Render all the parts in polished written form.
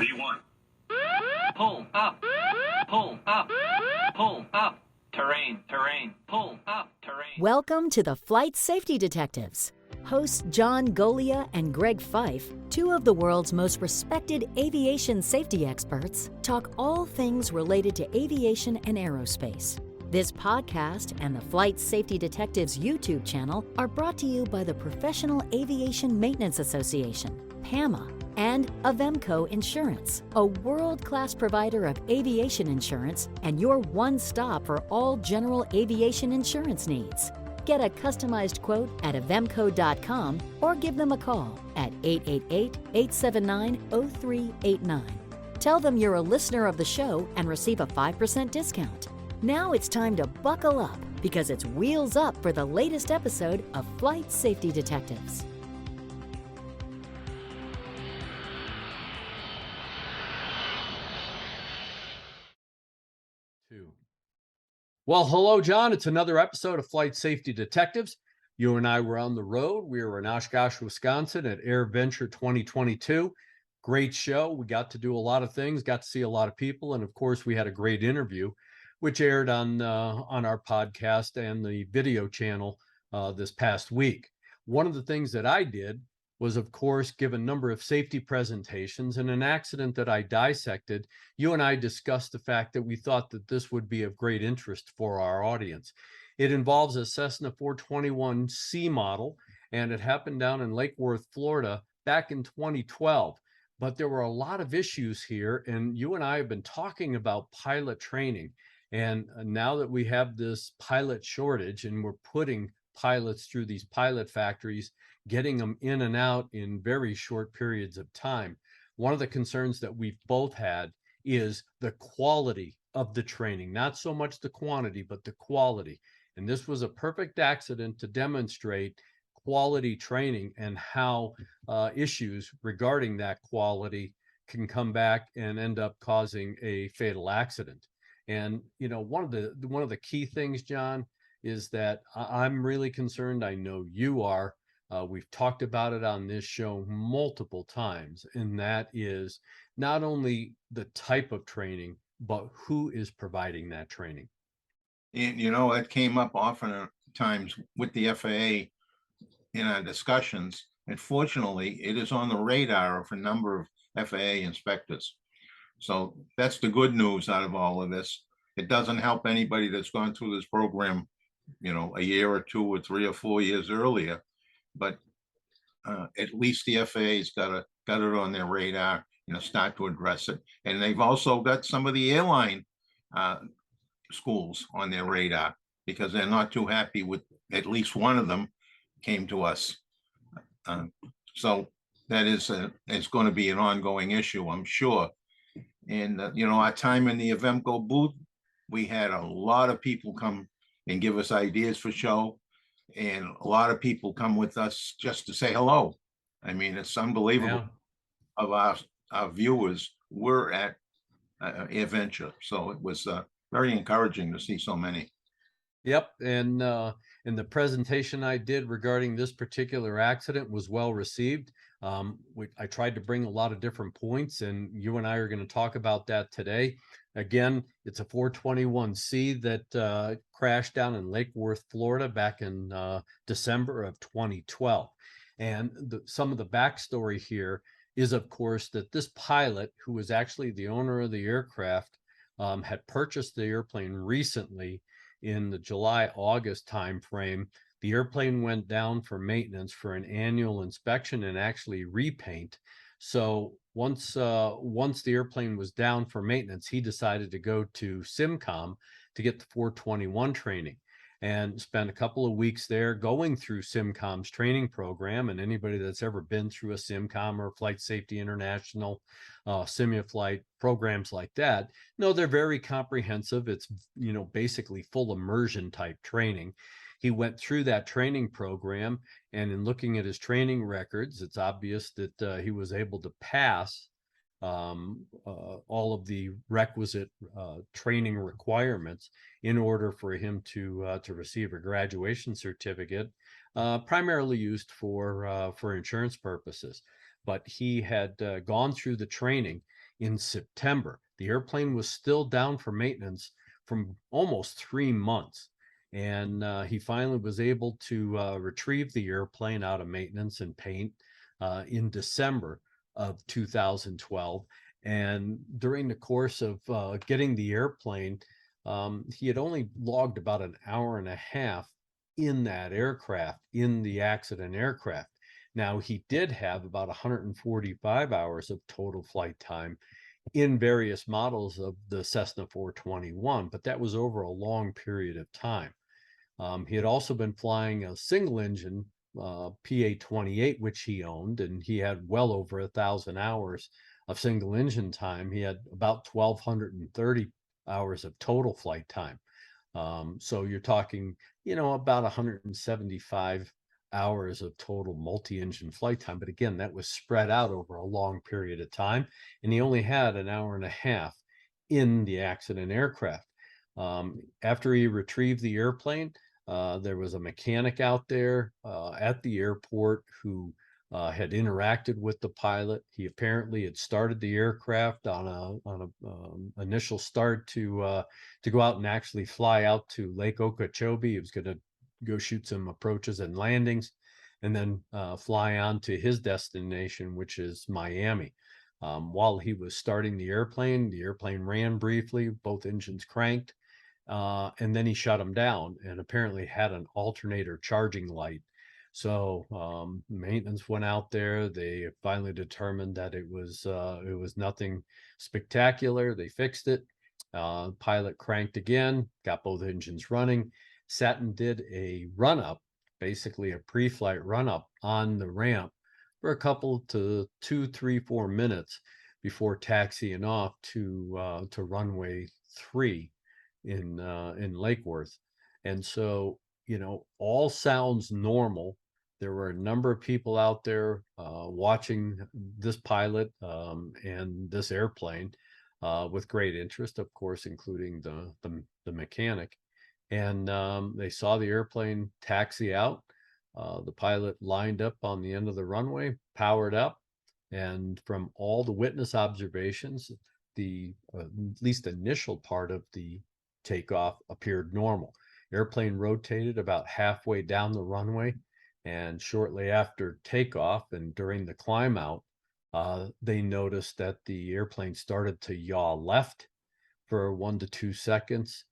V1. Pull up, pull up, pull up. Terrain, terrain, pull up, terrain. Welcome to the Flight Safety Detectives. Hosts John Golia and Greg Fife, two of the world's most respected aviation safety experts, talk all things related to aviation and aerospace. This podcast and the Flight Safety Detectives YouTube channel are brought to you by the Professional Aviation Maintenance Association, PAMA, and Avemco Insurance, a world-class provider of aviation insurance and your one-stop for all general aviation insurance needs. Get a customized quote at avemco.com or give them a call at 888-879-0389. Tell them you're a listener of the show and receive a 5% discount. Now it's time to buckle up because it's wheels up for the latest episode of Flight Safety Detectives. Well, hello, John. It's another episode of Flight Safety Detectives. You and I were on the road. We were in Oshkosh, Wisconsin at AirVenture 2022. Great show. We got to do a lot of things, got to see a lot of people, and of course, we had a great interview, which aired on our podcast and the video channel this past week. One of the things that I did was, of course, give a number of safety presentations. And an accident that I dissected, you and I discussed the fact that we thought that this would be of great interest for our audience. It involves a Cessna 421C model, and it happened down in Lake Worth, Florida, back in 2012. But there were a lot of issues here, and you and I have been talking about pilot training. And now that we have this pilot shortage and we're putting pilots through these pilot factories, getting them in and out in very short periods of time, one of the concerns that we've both had is the quality of the training, not so much the quantity, but the quality. And this was a perfect accident to demonstrate quality training and how issues regarding that quality can come back and end up causing a fatal accident. And you know, one of the key things, John, is that I'm really concerned. I know you are. We've talked about it on this show multiple times, and that is not only the type of training, but who is providing that training. And, you know, it came up often times with the FAA in our discussions. And fortunately, it is on the radar of a number of FAA inspectors. So that's the good news out of all of this. It doesn't help anybody that's gone through this program, you know, a year or 2 or 3 or 4 years earlier. But at least the FAA's got it on their radar, you know, start to address it. And they've also got some of the airline schools on their radar because they're not too happy with at least one of them came to us. So that is it's going to be an ongoing issue, I'm sure. And, you know, our time in the Avemco booth, we had a lot of people come and give us ideas for show. And a lot of people come with us just to say hello. I mean, it's unbelievable. Of our viewers were at AirVenture. So it was very encouraging to see so many. Yep. And the presentation I did regarding this particular accident was well received. I tried to bring a lot of different points, and you and I are going to talk about that today. Again, it's a 421C that crashed down in Lake Worth, Florida back in December of 2012. And some of the backstory here is, of course, that this pilot, who was actually the owner of the aircraft, had purchased the airplane recently in the July-August timeframe. The airplane went down for maintenance for an annual inspection and actually repaint. So once the airplane was down for maintenance, he decided to go to SimCom to get the 421 training and spend a couple of weeks there going through SimCom's training program. And anybody that's ever been through a SimCom or Flight Safety International, Simuflight programs like that, no, they're very comprehensive. It's, you know, basically full immersion type training. He went through that training program, and in looking at his training records, it's obvious that he was able to pass all of the requisite training requirements in order for him to receive a graduation certificate primarily used for insurance purposes. But he had gone through the training in September. The airplane was still down for maintenance from almost 3 months. And he finally was able to retrieve the airplane out of maintenance and paint in December of 2012. And during the course of getting the airplane, he had only logged about an hour and a half in that aircraft, in the accident aircraft. Now, he did have about 145 hours of total flight time in various models of the Cessna 421, but that was over a long period of time. He had also been flying a single engine PA-28, which he owned, and he had well over 1,000 hours of single engine time. He had about 1,230 hours of total flight time. So you're talking, about 175 hours of total multi-engine flight time. But again, that was spread out over a long period of time. And he only had an hour and a half in the accident aircraft. After he retrieved the airplane, there was a mechanic out there at the airport who had interacted with the pilot. He apparently had started the aircraft on a initial start to go out and actually fly out to Lake Okeechobee. He was going to go shoot some approaches and landings, and then fly on to his destination, which is Miami. While he was starting the airplane ran briefly, both engines cranked, and then he shut them down and apparently had an alternator charging light. So maintenance went out there. They finally determined that it was nothing spectacular. They fixed it. Pilot cranked again, got both engines running, sat and did a run up, basically a pre-flight run up on the ramp for a couple to 2, 3, 4 minutes before taxiing off to runway 3 in Lake Worth. And so, all sounds normal. There were a number of people out there watching this pilot and this airplane with great interest, of course, including the mechanic. And they saw the airplane taxi out. The pilot lined up on the end of the runway, powered up, and from all the witness observations, the at least initial part of the takeoff appeared normal. Airplane rotated about halfway down the runway, and shortly after takeoff and during the climb out, they noticed that the airplane started to yaw left for 1 to 2 seconds,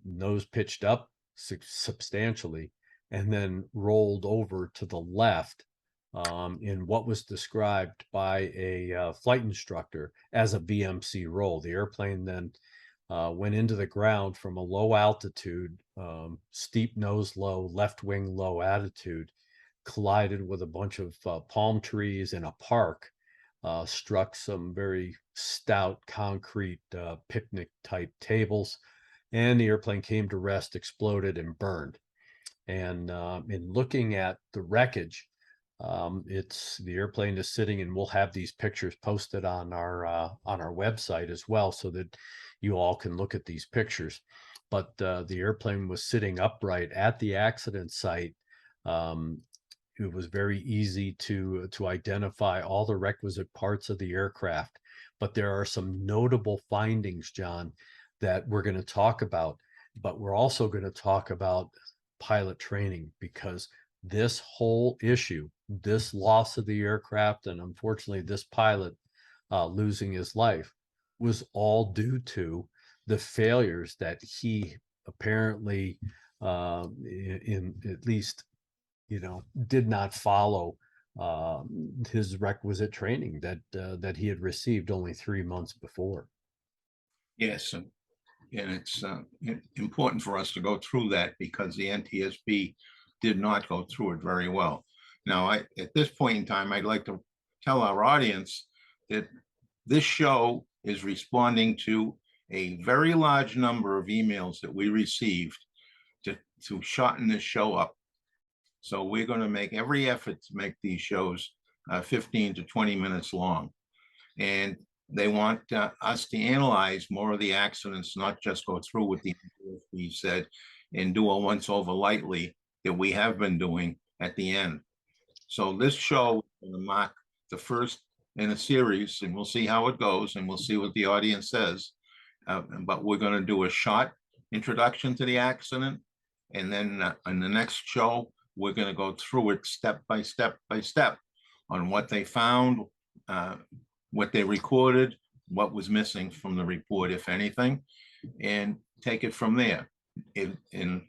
nose pitched up substantially, and then rolled over to the left in what was described by a flight instructor as a VMC roll. The airplane then went into the ground from a low altitude, steep nose low, left wing low attitude, collided with a bunch of palm trees in a park, struck some very stout concrete picnic type tables, and the airplane came to rest, exploded, and burned. And in looking at the wreckage, the airplane is sitting, and we'll have these pictures posted on our website as well, so that you all can look at these pictures. But the airplane was sitting upright at the accident site. It was very easy to identify all the requisite parts of the aircraft. But there are some notable findings, John, that we're going to talk about. But we're also going to talk about pilot training, because this whole issue, this loss of the aircraft, and unfortunately this pilot losing his life, was all due to the failures that he apparently, in at least, did not follow his requisite training that he had received only 3 months before. Yes, and it's important for us to go through that, because the NTSB did not go through it very well. Now, at this point in time, I'd like to tell our audience that this show is responding to a very large number of emails that we received to shorten this show up. So we're going to make every effort to make these shows 15 to 20 minutes long. And they want us to analyze more of the accidents, not just go through what the NTSB said and do a once over lightly that we have been doing at the end. So this show is going to mark the first in a series, and we'll see how it goes, and we'll see what the audience says. But we're going to do a short introduction to the accident, and then in the next show, we're going to go through it step by step by step on what they found, what they recorded, what was missing from the report, if anything, and take it from there. In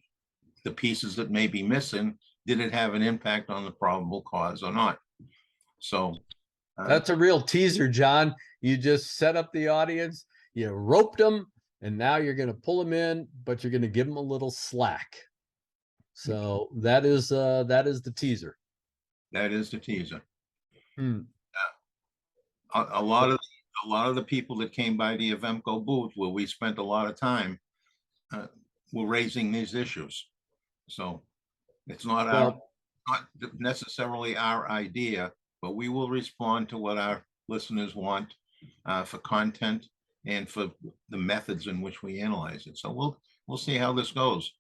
the pieces that may be missing, did it have an impact on the probable cause or not? So that's a real teaser, John. You just set up the audience, you roped them, and now you're going to pull them in, but you're going to give them a little slack. So that is the teaser. That is the teaser. Hmm. A lot of the people that came by the Avemco booth where we spent a lot of time were raising these issues. So it's not not necessarily our idea, but we will respond to what our listeners want for content and for the methods in which we analyze it. So we'll see how this goes.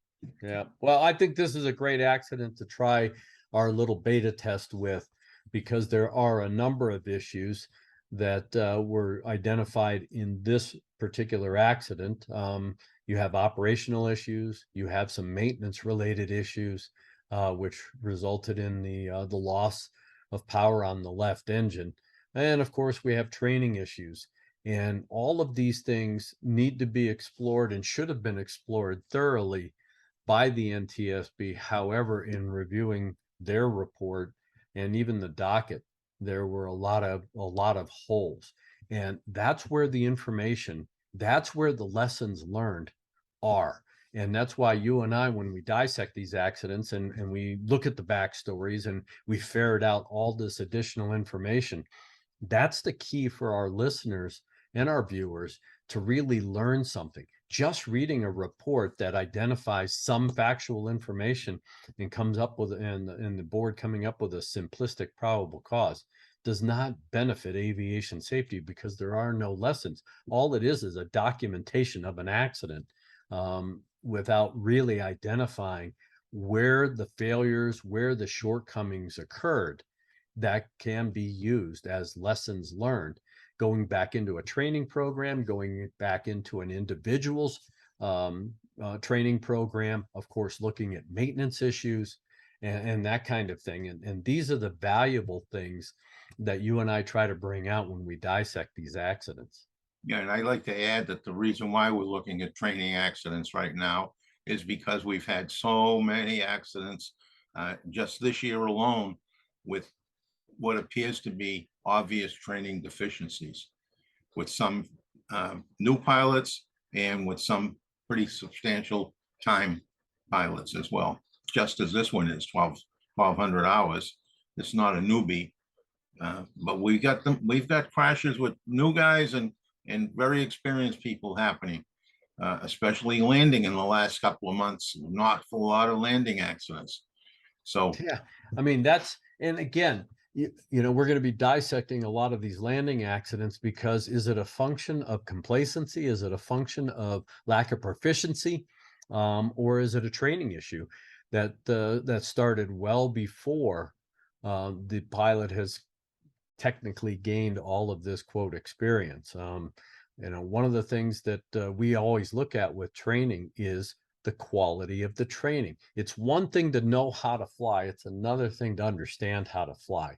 Yeah. Well, I think this is a great accident to try our little beta test with, because there are a number of issues that were identified in this particular accident. You have operational issues, you have some maintenance related issues, which resulted in the loss of power on the left engine. And of course, we have training issues. And all of these things need to be explored and should have been explored thoroughly by the NTSB. However, in reviewing their report and even the docket, there were a lot of holes. And that's where the information, that's where the lessons learned are. And that's why you and I, when we dissect these accidents and we look at the backstories and we ferret out all this additional information, that's the key for our listeners and our viewers to really learn something. Just reading a report that identifies some factual information and comes up with, and the board coming up with a simplistic probable cause, does not benefit aviation safety, because there are no lessons. All it is a documentation of an accident, without really identifying where the failures, where the shortcomings occurred that can be used as lessons learned, going back into a training program, going back into an individual's training program, of course, looking at maintenance issues and that kind of thing. And these are the valuable things that you and I try to bring out when we dissect these accidents. Yeah, and I'd like to add that the reason why we're looking at training accidents right now is because we've had so many accidents just this year alone with what appears to be obvious training deficiencies, with some new pilots and with some pretty substantial time pilots as well. Just as this one is 1,200 hours. It's not a newbie, but we've got crashes with new guys and very experienced people happening, especially landing in the last couple of months. Not a lot of landing accidents. So yeah, I mean, and again, you know, we're going to be dissecting a lot of these landing accidents, because is it a function of complacency? Is it a function of lack of proficiency? Or is it a training issue that started well before the pilot has technically gained all of this quote experience? You know, one of the things that we always look at with training is the quality of the training. It's one thing to know how to fly. It's another thing to understand how to fly.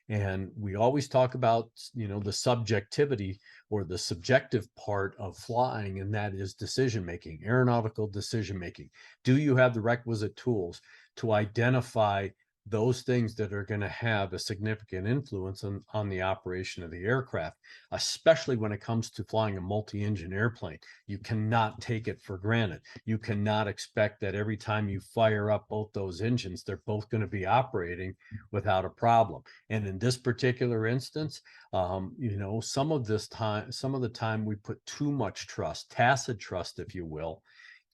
And we always talk about, you know, the subjectivity or the subjective part of flying, and that is decision making, aeronautical decision making. Do you have the requisite tools to identify those things that are going to have a significant influence on the operation of the aircraft, especially when it comes to flying a multi-engine airplane? You cannot take it for granted. You cannot expect that every time you fire up both those engines, they're both going to be operating without a problem. And in this particular instance, you know, some of the time we put too much trust, tacit trust, if you will,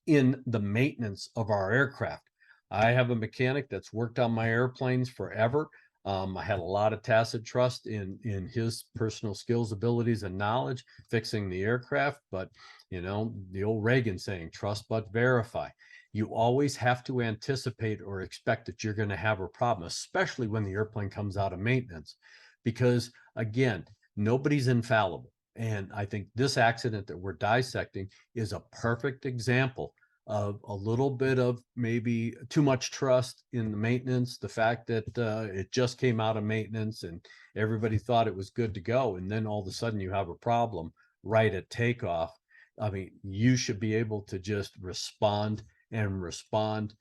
in the maintenance of our aircraft. I have a mechanic that's worked on my airplanes forever. I had a lot of tacit trust in his personal skills, abilities, and knowledge fixing the aircraft. But, you know, the old Reagan saying, trust but verify. you always have to anticipate or expect that you're going to have a problem, especially when the airplane comes out of maintenance, because again, nobody's infallible. And I think this accident that we're dissecting is a perfect example of a little bit of maybe too much trust in the maintenance, the fact that it just came out of maintenance and everybody thought it was good to go. And then all of a sudden you have a problem right at takeoff. I mean, you should be able to just respond and respond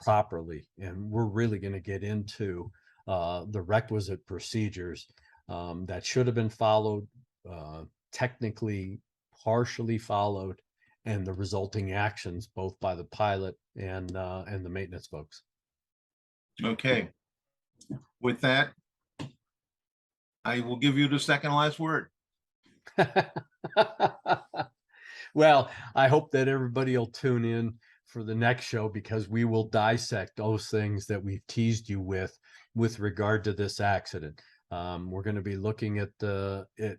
properly. And we're really going to get into the requisite procedures that should have been followed, technically partially followed, and the resulting actions both by the pilot and the maintenance folks. Okay. With that, I will give you the second last word. Well, I hope that everybody will tune in for the next show, because we will dissect those things that we've teased you with regard to this accident. We're going to be looking at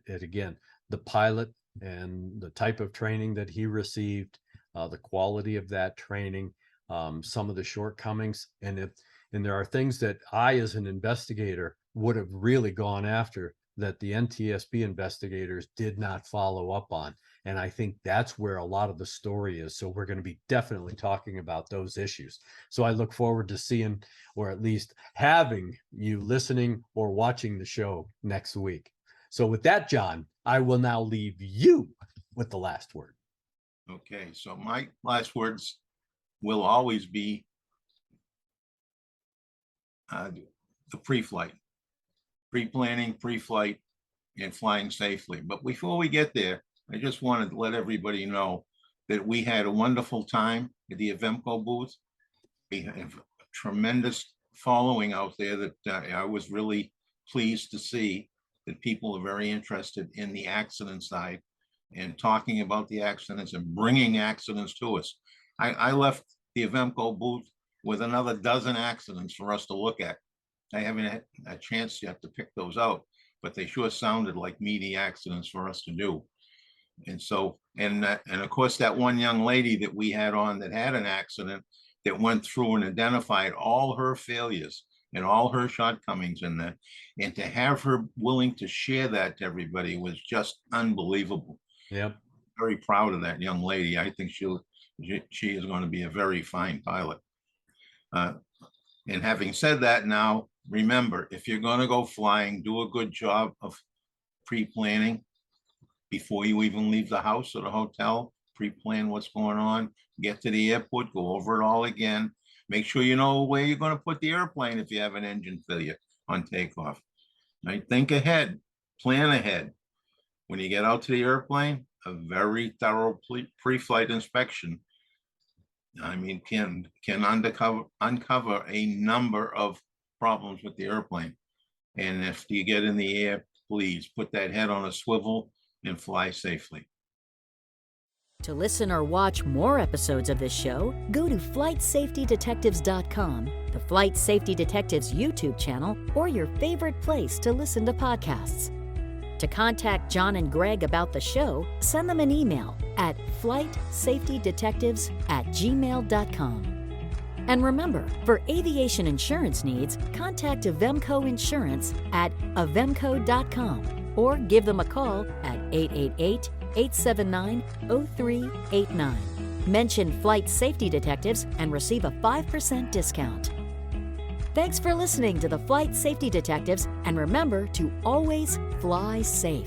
again, the pilot and the type of training that he received, the quality of that training, some of the shortcomings, and there are things that I, as an investigator, would have really gone after that the NTSB investigators did not follow up on. And I think that's where a lot of the story is. So we're going to be definitely talking about those issues. So I look forward to seeing, or at least having you listening or watching the show next week. So with that, John, I will now leave you with the last word. Okay, so my last words will always be the pre-flight, pre-planning, pre-flight, and flying safely. But before we get there, I just wanted to let everybody know that we had a wonderful time at the Avemco booth. We have a tremendous following out there that I was really pleased to see that people are very interested in the accident side and talking about the accidents and bringing accidents to us. I left the Avemco booth with another dozen accidents for us to look at. I haven't had a chance yet to pick those out, but they sure sounded like meaty accidents for us to do. And so, and of course, that one young lady that we had on that had an accident that went through and identified all her failures and all her shortcomings in that, and to have her willing to share that to everybody was just unbelievable. Yep. Very proud of that young lady. I think she is going to be a very fine pilot. And having said that, now remember, if you're going to go flying, do a good job of pre-planning before you even leave the house or the hotel. Pre-plan what's going on, get to the airport, go over it all again. Make sure you know where you're going to put the airplane if you have an engine failure on takeoff. Right? Think ahead, plan ahead. When you get out to the airplane, a very thorough pre-flight inspection, I mean, can uncover a number of problems with the airplane. And if you get in the air, please put that head on a swivel and fly safely. To listen or watch more episodes of this show, go to flightsafetydetectives.com, the Flight Safety Detectives YouTube channel, or your favorite place to listen to podcasts. To contact John and Greg about the show, send them an email at flightsafetydetectives@gmail.com. And remember, for aviation insurance needs, contact Avemco Insurance at avemco.com or give them a call at 888-879-0389. Mention Flight Safety Detectives and receive a 5% discount. Thanks for listening to the Flight Safety Detectives, and remember to always fly safe.